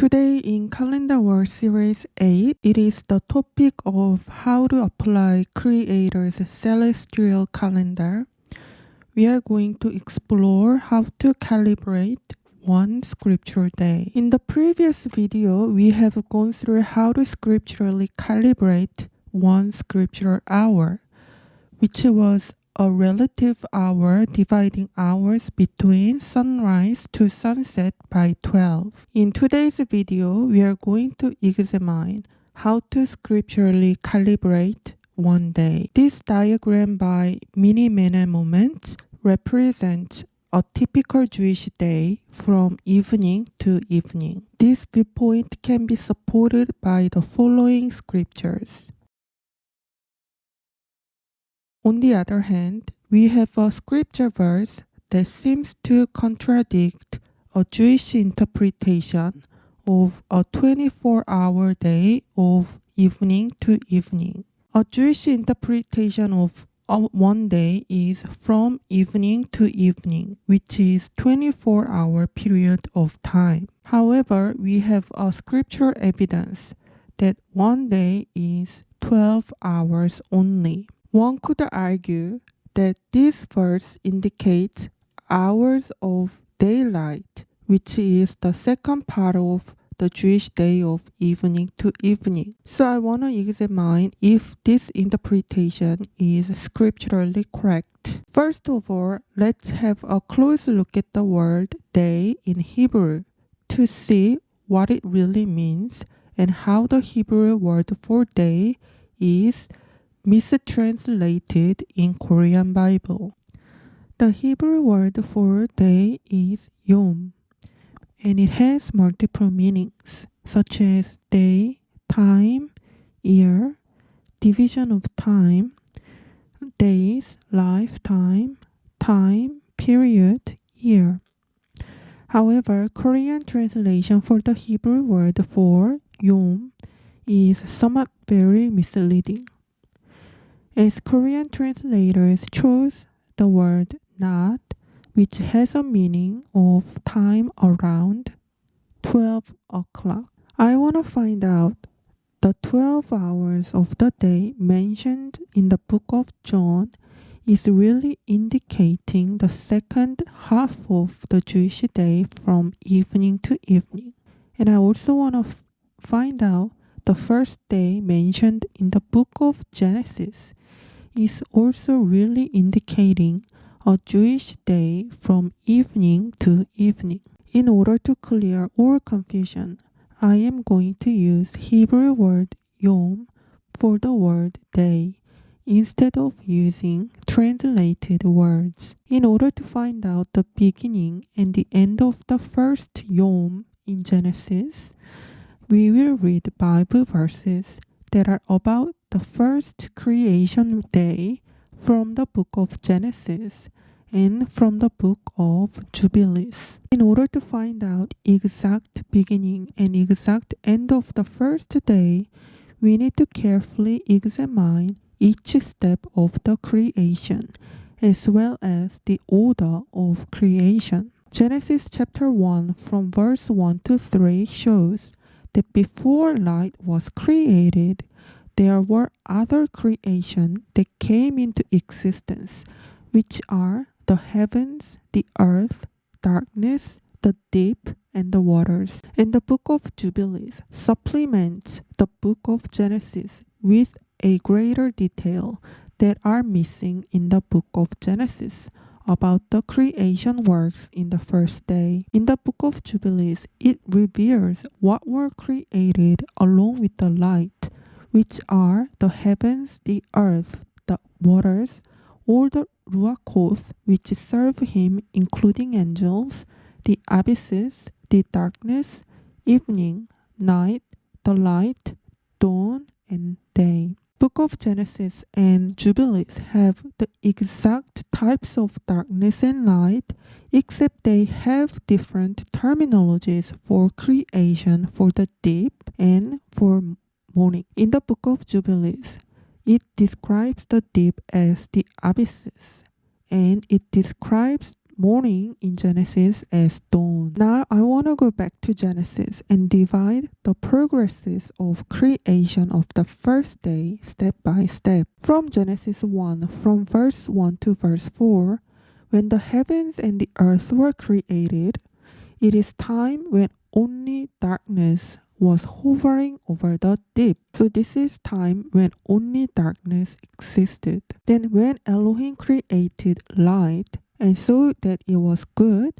Today in Calendar World Series 8, it is the topic of how to apply Creator's celestial calendar. We are going to explore how to calibrate one scriptural day. In the previous video, we have gone through how to scripturally calibrate one scriptural hour, which was a relative hour dividing hours between sunrise to sunset by 12. In today's video, we are going to examine how to scripturally calibrate one day. This diagram by mini manna moments represents a typical Jewish day from evening to evening. This viewpoint can be supported by the following scriptures. On the other hand, we have a scripture verse that seems to contradict a Jewish interpretation of a 24-hour day of evening to evening. A Jewish interpretation of one day is from evening to evening, which is 24-hour period of time. However, we have a scriptural evidence that one day is 12 hours only. One could argue that this verse indicates hours of daylight, which is the second part of the Jewish day of evening to evening. So I want to examine if this interpretation is scripturally correct. First of all, let's have a close look at the word day in Hebrew to see what it really means and how the Hebrew word for day is mistranslated in Korean Bible. The Hebrew word for day is yom, and it has multiple meanings such as day, time, year, division of time, days, lifetime, time, period, year. However, Korean translation for the Hebrew word for yom is somewhat very misleading, as Korean translators chose the word not, which has a meaning of time around 12 o'clock. I want to find out the 12 hours of the day mentioned in the book of John is really indicating the second half of the Jewish day from evening to evening. And I also want to find out the first day mentioned in the book of Genesis is also really indicating a Jewish day from evening to evening. In order to clear all confusion, I am going to use Hebrew word yom for the word day instead of using translated words. In order to find out the beginning and the end of the first yom in Genesis, we will read Bible verses that are about the first creation day from the book of Genesis and from the book of Jubilees. In order to find out exact beginning and exact end of the first day, we need to carefully examine each step of the creation as well as the order of creation. Genesis chapter 1 from verse 1 to 3 shows that before light was created, there were other creation that came into existence, which are the heavens, the earth, darkness, the deep, and the waters. And the book of Jubilees supplements the book of Genesis with a greater detail that are missing in the book of Genesis about the creation works in the first day. In the book of Jubilees, it reveals what were created along with the light, which are the heavens, the earth, the waters, all the ruachoth which serve him, including angels, the abysses, the darkness, evening, night, the light, dawn, and day. Book of Genesis and Jubilees have the exact types of darkness and light, except they have different terminologies for creation for the deep and for morning. In the book of Jubilees, it describes the deep as the abysses, and it describes morning in Genesis as dawn. Now I want to go back to Genesis and divide the progresses of creation of the first day step by step. From Genesis 1, from verse 1 to verse 4, when the heavens and the earth were created, it is time when only darkness was hovering over the deep. So this is time when only darkness existed. Then when Elohim created light and saw that it was good,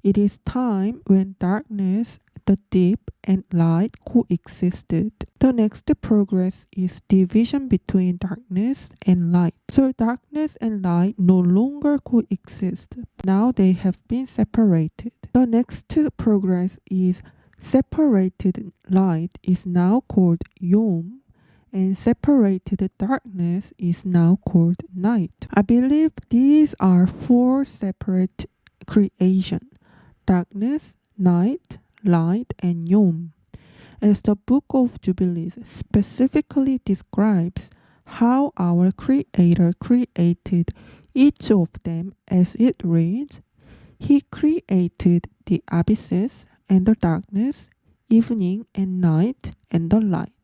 it is time when darkness, the deep, and light coexisted. The next progress is division between darkness and light. So darkness and light no longer coexist. Now they have been separated. The next progress is separated light is now called Yom, and separated darkness is now called night. I believe these are four separate creations: darkness, night, light, and Yom. As the book of Jubilees specifically describes how our Creator created each of them, as it reads, He created the abysses and the darkness, evening and night, and the light,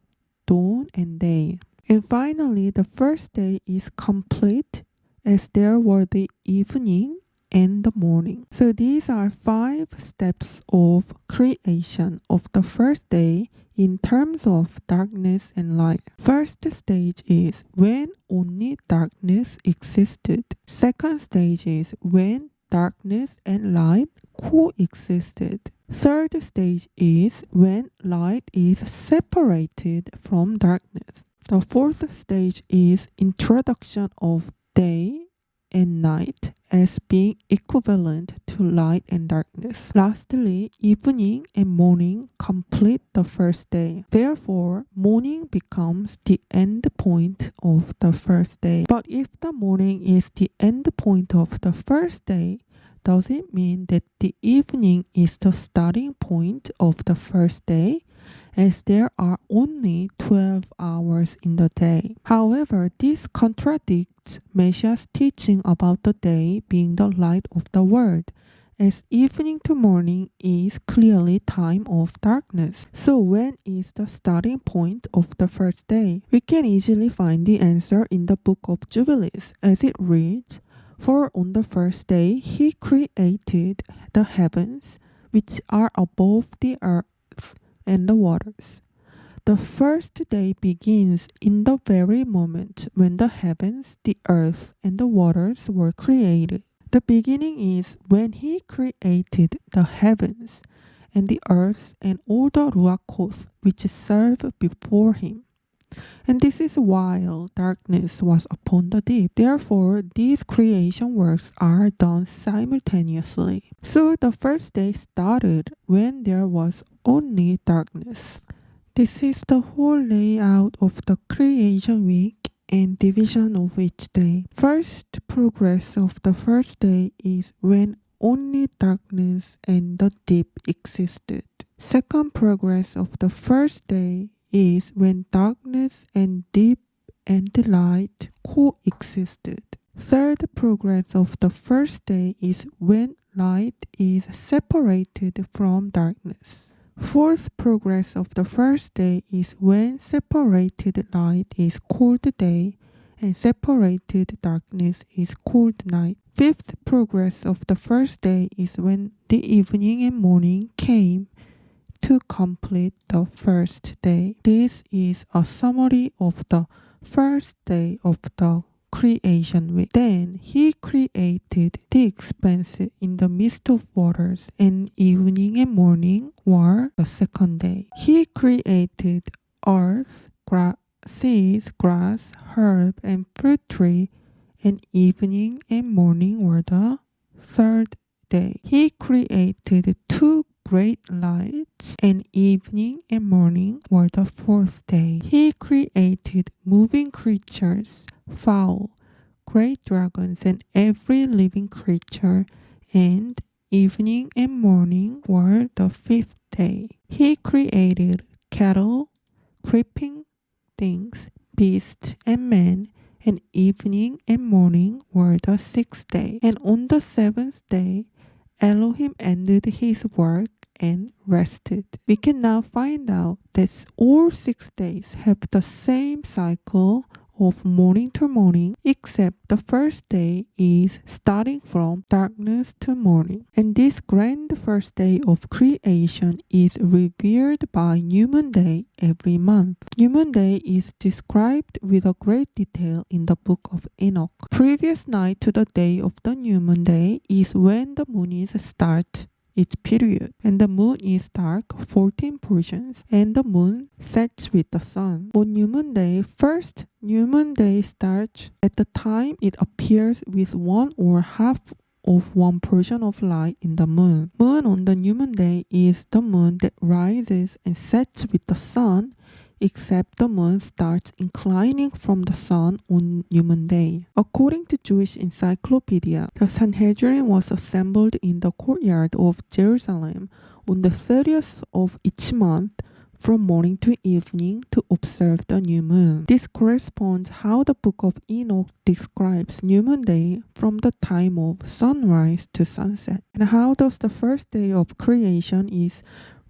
dawn and day. And finally, the first day is complete, as there were the evening and the morning. So these are 5 steps of creation of the first day in terms of darkness and light. First stage is when only darkness existed. Second stage is when darkness and light coexisted. Third stage is when light is separated from darkness. The fourth stage is introduction of day and night as being equivalent to light and darkness. Lastly, evening and morning complete the first day. Therefore, morning becomes the end point of the first day. But if the morning is the end point of the first day, does it mean that the evening is the starting point of the first day, as there are only 12 hours in the day? However, this contradicts Messiah's teaching about the day being the light of the world, as evening to morning is clearly time of darkness. So when is the starting point of the first day? We can easily find the answer in the book of Jubilees, as it reads, For on the first day he created the heavens, which are above the earth, and the waters. The first day begins in the very moment when the heavens, the earth, and the waters were created. The beginning is when he created the heavens and the earth and all the ruachoth which serve before him. And this is while darkness was upon the deep. Therefore, these creation works are done simultaneously. So the first day started when there was only darkness. This is the whole layout of the creation week and division of each day. First progress of the first day is when only darkness and the deep existed. Second progress of the first day is when darkness and deep and the light coexisted. Third progress of the first day is when light is separated from darkness. Fourth progress of the first day is when separated light is called day and separated darkness is called night. Fifth progress of the first day is when the evening and morning came to complete the first day. This is a summary of the first day of the creation week. Then he created the expanse in the midst of waters, and evening and morning were the second day. He created earth, seeds, grass, herb, and fruit tree, and evening and morning were the third day. He created 2 great lights, and evening and morning were the fourth day. He created moving creatures, fowl, great dragons, and every living creature, and evening and morning were the fifth day. He created cattle, creeping things, beasts, and men, and evening and morning were the sixth day. And on the seventh day, Elohim ended his work and rested. We can now find out that all 6 days have the same cycle of morning to morning, except the first day is starting from darkness to morning. And this grand first day of creation is revered by New Moon Day every month. New Moon Day is described with a great detail in the book of Enoch. Previous night to the day of the New Moon Day is when the moon is start its period, and the moon is dark 14 portions, and the moon sets with the sun. On New Moon Day, first New Moon Day starts at the time it appears with one or half of one portion of light in the moon. Moon on the New Moon Day is the moon that rises and sets with the sun, except the moon starts inclining from the sun on New Moon Day. According to Jewish Encyclopedia, the Sanhedrin was assembled in the courtyard of Jerusalem on the 30th of each month from morning to evening to observe the new moon. This corresponds how the book of Enoch describes New Moon Day from the time of sunrise to sunset, and how thus the first day of creation is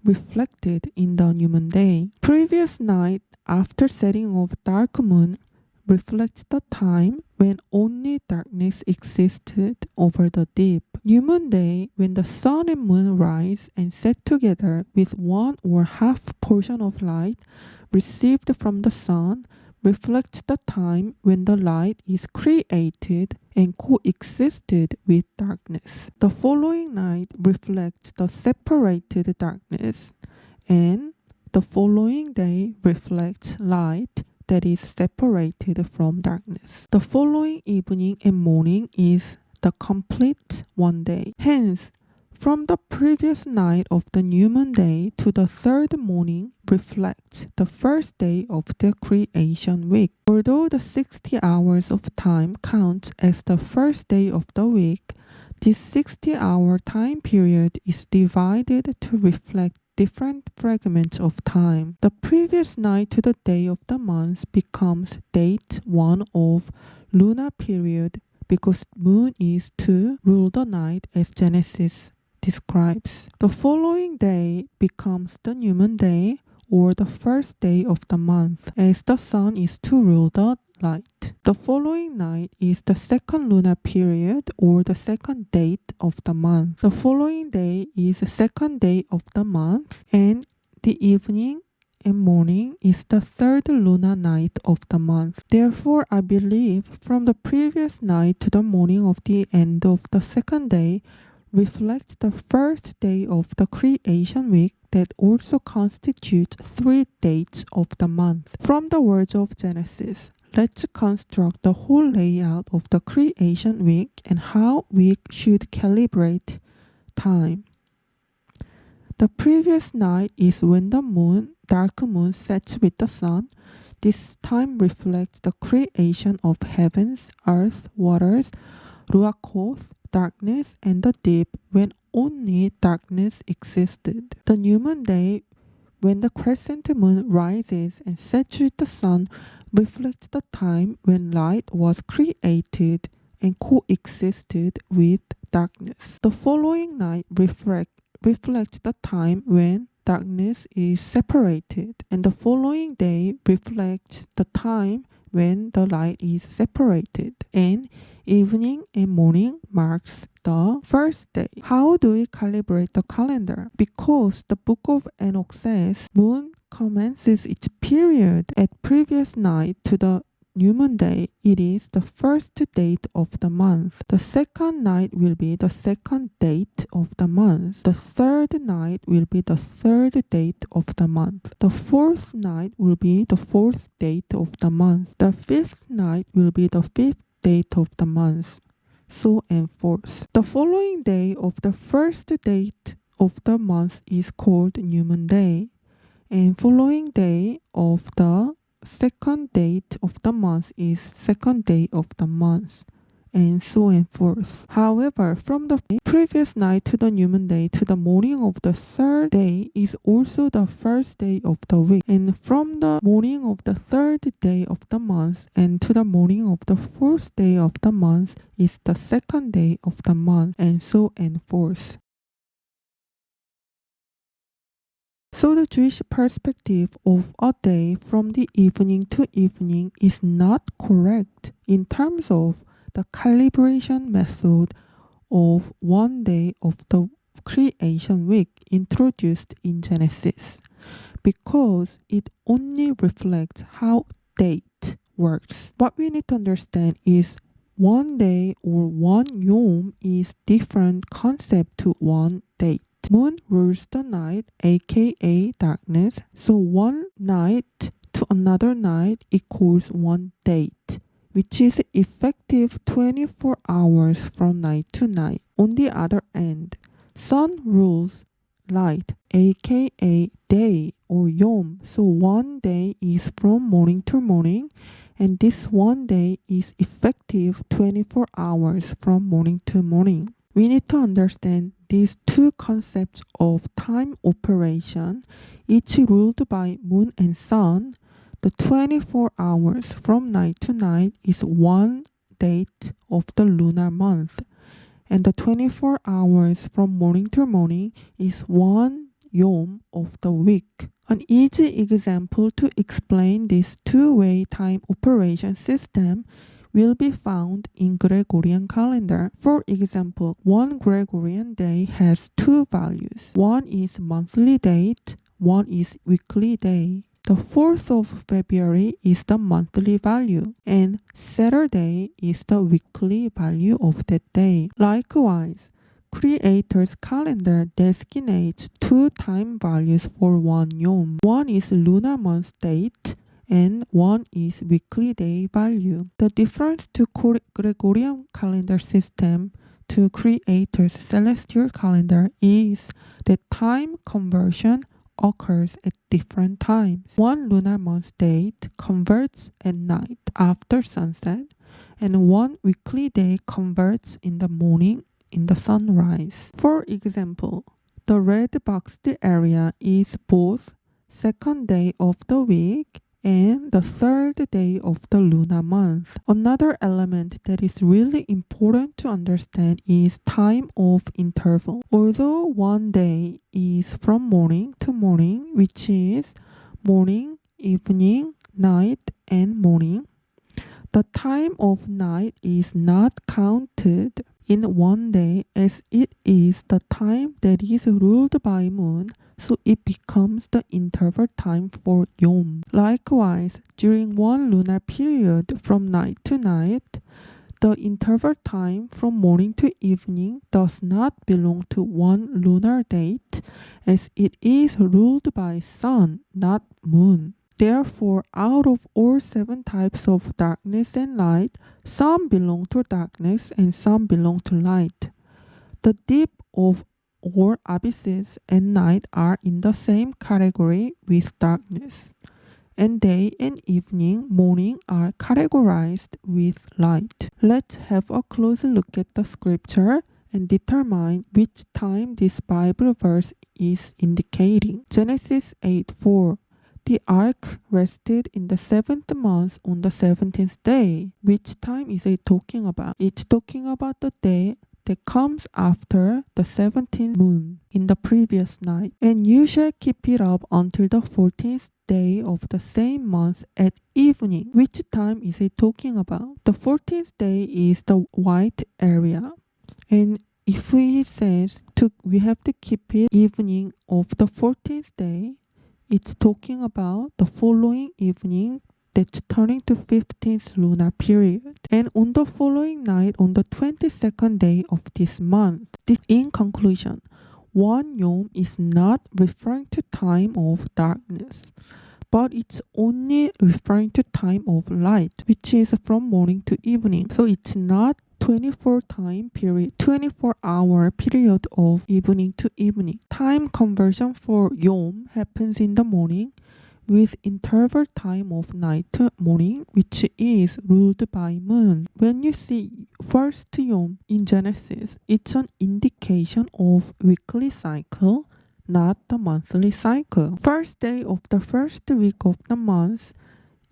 reflected in the New Moon Day. Previous night after setting of dark moon reflects the time when only darkness existed over the deep. New Moon Day, when the sun and moon rise and set together with one or half portion of light received from the sun, reflects the time when the light is created and coexisted with darkness. The following night reflects the separated darkness, and the following day reflects light that is separated from darkness. The following evening and morning is the complete one day. Hence, from the previous night of the New Moon Day to the third morning reflects the first day of the creation week. Although the 60 hours of time counts as the first day of the week, this 60-hour time period is divided to reflect different fragments of time. The previous night to the day of the month becomes date 1 of lunar period because moon is to rule the night as Genesis describes. The following day becomes the New Moon Day or the first day of the month as the sun is to rule the light. The following night is the second lunar period or the second date of the month. The following day is the second day of the month, and the evening and morning is the third lunar night of the month. Therefore, I believe from the previous night to the morning of the end of the second day reflects the first day of the creation week that also constitutes 3 dates of the month. From the words of Genesis, let's construct the whole layout of the creation week and how we should calibrate time. The previous night is when the dark moon sets with the sun. This time reflects the creation of heavens, earth, waters, ruachoth, darkness, and the deep when only darkness existed. The New Moon Day, when the crescent moon rises and sets with the sun, reflects the time when light was created and coexisted with darkness. The following night reflects the time when darkness is separated, and the following day reflects the time when the light is separated, and evening and morning marks the first day. How do we calibrate the calendar? Because the book of Enoch says moon commences its period at previous night to the New Moon Day, it is the first date of the month. The second night will be the second date of the month. The third night will be the third date of the month. The fourth night will be the fourth date of the month. The fifth night will be the fifth date of the month, so and forth. The following day of the first date of the month is called New Moon Day, and following day of the second date of the month is second day of the month, and so on forth. However, from the previous night to the new moon day to the morning of the third day is also the first day of the week, and from the morning of the third day of the month and to the morning of the fourth day of the month is the second day of the month, and so on forth. So the Jewish perspective of a day from the evening to evening is not correct in terms of the calibration method of one day of the creation week introduced in Genesis, because it only reflects how date works. What we need to understand is one day or one yom is different concept to one date. Moon rules the night, aka darkness, so one night to another night equals one date, which is effective 24 hours from night to night. On the other end, sun rules light, aka day or yom, so one day is from morning to morning, and this one day is effective 24 hours from morning to morning. We need to understand these two concepts of time operation, each ruled by moon and sun. The 24 hours from night to night is one date of the lunar month, and the 24 hours from morning to morning is one yom of the week. An easy example to explain this two-way time operation system will be found in Gregorian calendar. For example, one Gregorian day has two values. One is monthly date, one is weekly day. The 4th of February is the monthly value, and Saturday is the weekly value of that day. Likewise, Creator's calendar designates two time values for one yom. One is lunar month date, and one is weekly day value. The difference to Gregorian calendar system to Creator's celestial calendar is that time conversion occurs at different times. One lunar month date converts at night after sunset, and one weekly day converts in the morning in the sunrise. For example, the red boxed area is both second day of the week and the third day of the lunar month. Another element that is really important to understand is time of interval. Although one day is from morning to morning, which is morning, evening, night, and morning, the time of night is not counted in one day, as it is the time that is ruled by moon, so it becomes the interval time for yom. Likewise, during one lunar period from night to night, the interval time from morning to evening does not belong to one lunar date, as it is ruled by sun, not moon. Therefore, out of all 7 types of darkness and light, some belong to darkness and some belong to light. The deep of all abysses and night are in the same category with darkness, and day and evening, morning are categorized with light. Let's have a close look at the scripture and determine which time this Bible verse is indicating. Genesis 8:4. The ark rested in the 7th month on the 17th day. Which time is it talking about? It's talking about the day that comes after the 17th moon in the previous night. And you shall keep it up until the 14th day of the same month at evening. Which time is it talking about? The 14th day is the white area. And if he says we have to keep it evening of the 14th day, it's talking about the following evening that's turning to 15th lunar period. And on the following night, on the 22nd day of this month. In conclusion, one yom is not referring to time of darkness, but it's only referring to time of light, which is from morning to evening. So it's not 24-hour period of evening to evening. Time conversion for yom happens in the morning, with interval time of night to morning, which is ruled by moon. When you see first yom in Genesis, it's an indication of weekly cycle, not the monthly cycle. First day of the first week of the month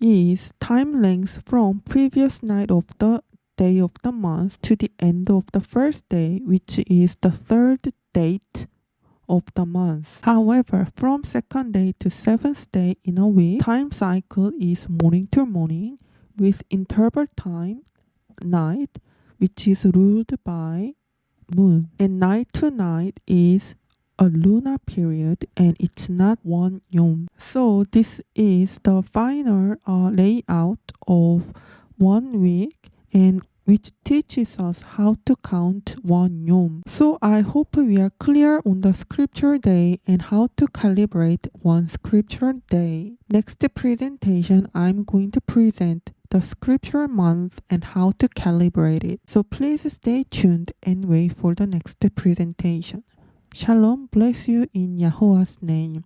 is time length from previous night of the day of the month to the end of the first day, which is the third date of the month. However, from second day to seventh day in a week, time cycle is morning to morning with interval time, night, which is ruled by moon. And night to night is a lunar period and it's not one yom. So this is the final layout of 1 week and which teaches us how to count one yom. So I hope we are clear on the scripture day and how to calibrate one scripture day. Next presentation, I'm going to present the scripture month and how to calibrate it. So please stay tuned and wait for the next presentation. Shalom, bless you in Yahuwah's name.